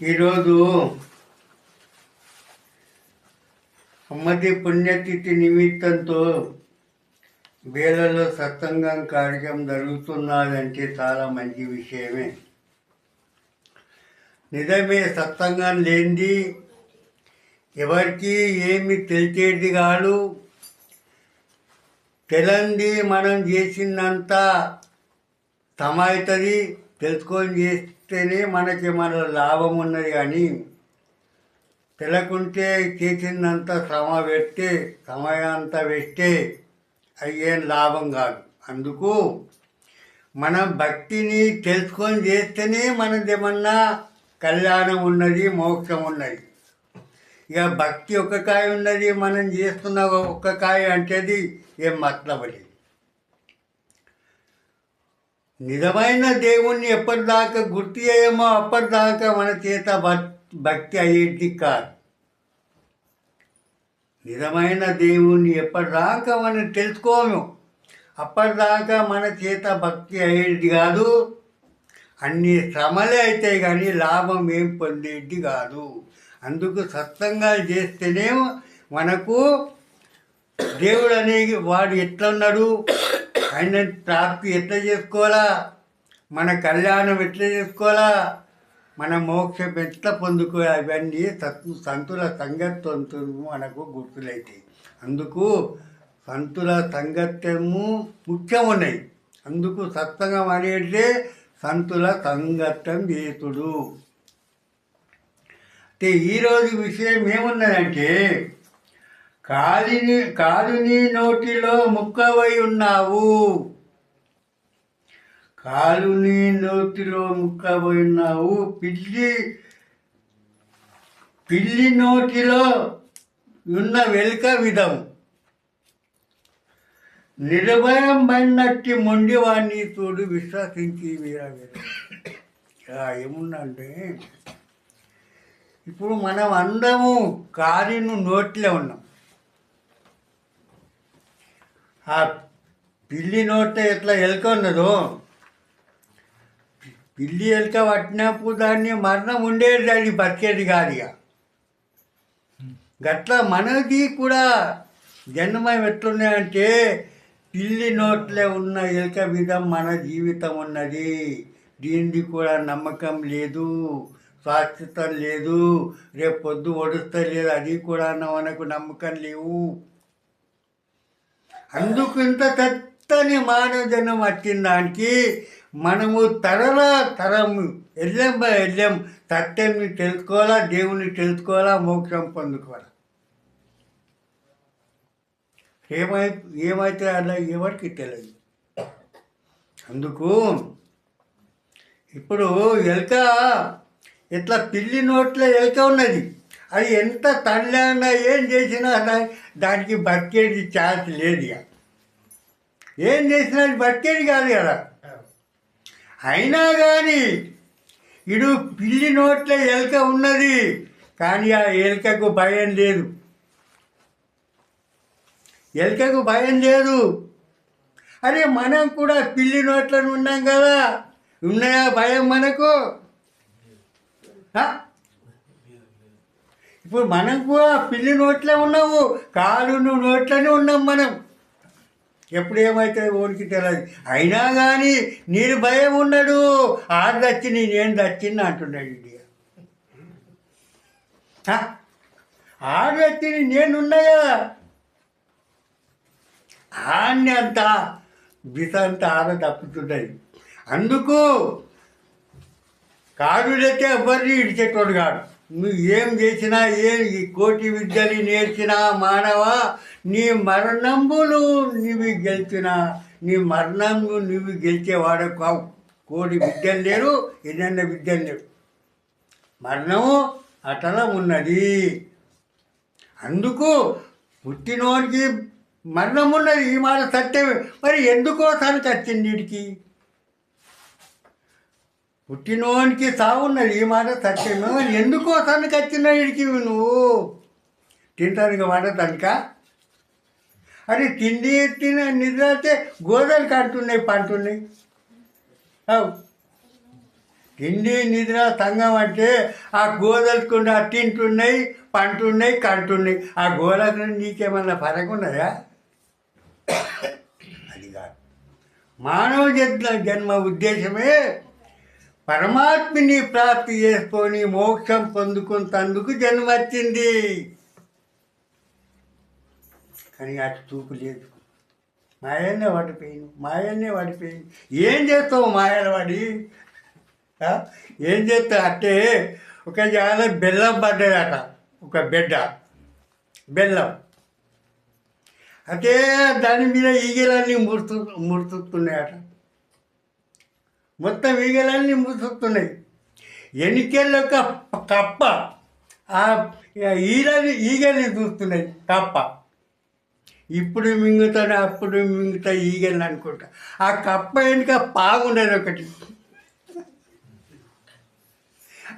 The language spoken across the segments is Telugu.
ఈరోజు అమ్మది పుణ్యతిథి నిమిత్తంతో బేలలో సత్సంగం కార్యక్రమం జరుగుతున్నదంటే చాలా మంచి విషయమే. నిజమే, సత్సంగం లేనిది ఎవరికి ఏమి తెలిసేది కాదు. తెలంది మనం చేసిందంత సమవుతుంది. తెలుసుకొని చేస్తేనే మనకి మన లాభం ఉన్నది. కానీ తెలకుంటే చేసిందంత శ్రమ పెడితే సమయం అంతా వేస్తే అయ్యేం లాభం కాదు. అందుకు మనం భక్తిని తెలుసుకొని చేస్తేనే మనదేమన్నా కళ్యాణం ఉన్నది, మోక్షం ఉన్నది. ఇక భక్తి ఒక్క కాయ ఉన్నది, మనం చేస్తున్న ఒక్క కాయ అంటేది ఏం మతలబలేదు. నిజమైన దేవుణ్ణి ఎప్పటిదాకా గుర్తు చేయమో అప్పటిదాకా మన చేత భక్తి అయ్యేది కాదు. నిజమైన దేవుణ్ణి ఎప్పటిదాకా మనం తెలుసుకోము అప్పటిదాకా మన చేత భక్తి అయ్యేది కాదు. అన్ని శ్రమలే అవుతాయి కానీ లాభం ఏం పొందేది కాదు. అందుకు సత్సంగాలు చేస్తేనే మనకు దేవుడు అనేది వాడు ఎట్లున్నాడు, ఆయన ప్రాప్తి ఎట్లా చేసుకోవాలా, మన కళ్యాణం ఎట్లా చేసుకోవాలా, మన మోక్షం ఎట్లా పొందుకోవాలి, అవన్నీ సంతుల సంగత్వంతో మనకు గుర్తులైతాయి. అందుకు సంతుల సంగత్యము ముఖ్యమున్నాయి. అందుకు సత్సంగం అనేది సంతుల సంగత్యం చేసుడు. అంటే ఈరోజు విషయం ఏమున్నదంటే, కాలుని నోటిలో ముక్కవై ఉన్నావు. కాలుని నోటిలో ముక్కవై ఉన్నావు. పిల్లి నోటిలో ఉన్న వెలుక విధం. నిర్భయం పడినట్టి మొండివాణ్ణి తోడు విశ్వసించి ఏముందంటే, ఇప్పుడు మనం అందము కాలును నోట్లో ఉన్నాం. ఆ పిల్లి నోట్లో ఎట్లా ఎలుక ఉన్నదో, పిల్లి ఎలుక పట్టినప్పుడు దాన్ని మరణం ఉండేది, దాన్ని బతికేది కాదు. ఇక గట్లా మనది కూడా జన్మం ఎట్లున్నాయంటే, పిల్లి నోట్లో ఉన్న ఎలుక విధం మన జీవితం ఉన్నది. దీనిది కూడా నమ్మకం లేదు, శాశ్వతం లేదు, రేపు పొద్దు ఒడుస్తా లేదు, అది కూడా మనకు నమ్మకం లేవు. అందుకు ఇంత చక్కని మానవ జన్మ వచ్చిన దానికి మనము తరం ఎల్లెం సత్యాన్ని తెలుసుకోవాలా, దేవుని తెలుసుకోవాలా, మోక్షం పొందుకోవాలా. ఏమైతే అలా ఎవరికి తెలియదు. అందుకు ఇప్పుడు ఎలుక ఇట్లా పిల్లి నోట్లో ఎలుక ఉన్నది. అది ఎంత తల్లి ఏం చేసినా దానికి బతికేది ఛాన్స్ లేదు. ఇక ఏం చేసినా అది బతికేది కాదు కదా. అయినా కానీ ఇడు పిల్లి నోట్లో ఎలుక ఉన్నది, కానీ ఆ ఎలుకకు భయం లేదు. ఎలుకకు భయం లేదు. అరే మనం కూడా పిల్లి నోట్లో ఉన్నాం కదా, ఉన్నాయా భయం మనకు? ఇప్పుడు మనం కూడా పిల్లి నోట్లే ఉన్నాము, కాలును నోట్లోనే ఉన్నాం మనం. ఎప్పుడు ఏమైతే ఓడికి తెలియదు. అయినా కానీ నేను భయం ఉన్నాడు, ఆడు దచ్చింది నేను దచ్చింది అంటున్నాడు. ఇండియా ఆడు దచ్చింది నేనున్నాయా, ఆడిని అంతా బిసంతా ఆడ తప్పుతుంటుంది. అందుకు కాడులైతే ఎవరిని ఇడిచేటోడు కాడు. నువ్వు ఏం చేసినా, ఈ కోటి విద్యలు నేర్చినా మానవ, నీ మరణంబులు నువ్వు గెలిచినా, నీ మరణంబు నువ్వు గెలిచేవాడు కావు. కోటి విద్యలు లేరు, ఎన్నెన్న విద్యలు లేవు. మరణము అటలం ఉన్నది. అందుకు పుట్టినోడికి మరణం ఉన్నది, ఈ మాట సత్యమే. మరి ఎందుకోసానికి వచ్చింది వీడికి? పుట్టినోనికి సావున్నది, ఈ మాట సత్యమే. మరి ఎందుకోసానికి వచ్చిన వీడికి నువ్వు? తింటానికి వాడటానిక? అది తిండి నిద్ర అయితే గోదలు కంటున్నాయి, పంటున్నాయి. తిండి నిద్ర సంఘం అంటే ఆ గోదలుకుండా తింటున్నాయి, పంటున్నాయి, కంటున్నాయి. ఆ గోదలకు నీకేమన్నా ఫరక ఉన్నదా? అది కాదు. మానవ జన్మ ఉద్దేశమే పరమాత్మని ప్రాప్తి చేసుకొని మోక్షం పొందుకున్నందుకు జన్మ వచ్చింది. కానీ అటు చూపు లేదు. మాయన్నే పడిపోయింది. ఏం చేస్తావు మాయలు పడి? ఏం చేస్తావు? అంటే ఒక జాగా బెల్లం పడ్డదట, ఒక బిడ్డ బెల్లం. అదే దాని మీద ఈగలన్నీ ముడుతున్నాయట. మొత్తం ఈగలన్నీ ముడుతున్నాయి. ఎన్నికెళ్ళ ఒక కప్ప ఆ ఈగల్ని చూస్తున్నాయి. కప్ప ఇప్పుడు మింగుతాడు, అప్పుడు మింగుతా ఈగల్ని అనుకుంటా. ఆ కప్ప వెనుక పాము ఉండేది ఒకటి.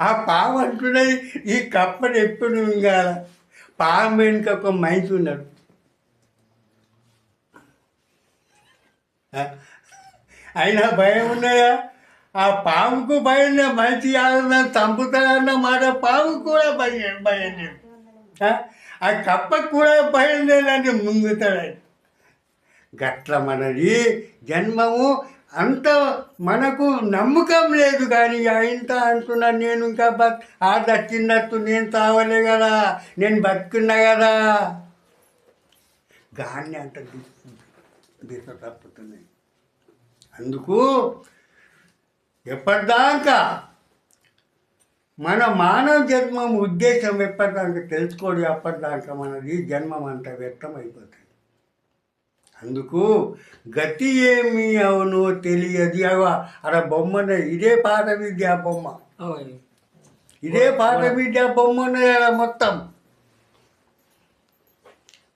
ఆ పాము అంటున్నది, ఈ కప్పని ఎప్పుడు మింగాల? పాము వెనుక ఒక మనిషి ఉన్నాడు. అయినా భయం ఉన్నదా? ఆ పాముకు భయం, మనిషి ఆనందం చంపుతాడన్న మాట పాముకు కూడా భయం లేదు. ఆ కప్పకు కూడా భయం లేదని ముంగుతాడని. గట్ల మనది జన్మము. అంత మనకు నమ్మకం లేదు. కానీ ఇంత అంటున్నాను నేను, ఇంకా ఆ దచ్చినట్టు నేను తావలే కదా, నేను బతుకున్నా కదా. గాన్ని అంత దిశ తప్పుతున్నాయి. అందుకు ఎప్పటిదాకా మన మానవ జన్మం ఉద్దేశం ఎప్పటిదాకా తెలుసుకోడు, అప్పటిదాకా మనది జన్మం అంతా వ్యక్తం అయిపోతుంది. అందుకు గతి ఏమి అవునో తెలియదు. అక్కడ బొమ్మనే, ఇదే పాఠ విద్యా బొమ్మ, ఇదే పాఠ విద్యా బొమ్మ ఉన్నది అలా మొత్తం.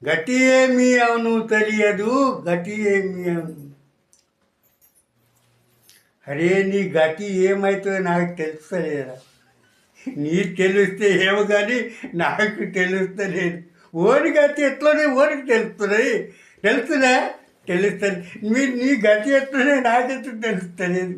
గతి ఏమి అవును తెలియదు, గతి ఏమి అవును. అరే నీ గతి ఏమవుతుందో నాకు తెలుస్తలేదా? నీకు తెలిస్తే ఏమో కానీ నాకు తెలుస్తలేదు. ఓరి గతి ఎట్లనే ఓరికి తెలుస్తుంది. తెలుస్తుంది నీ గతి ఎట్లనే నాకెట్లా తెలుస్తలేదు.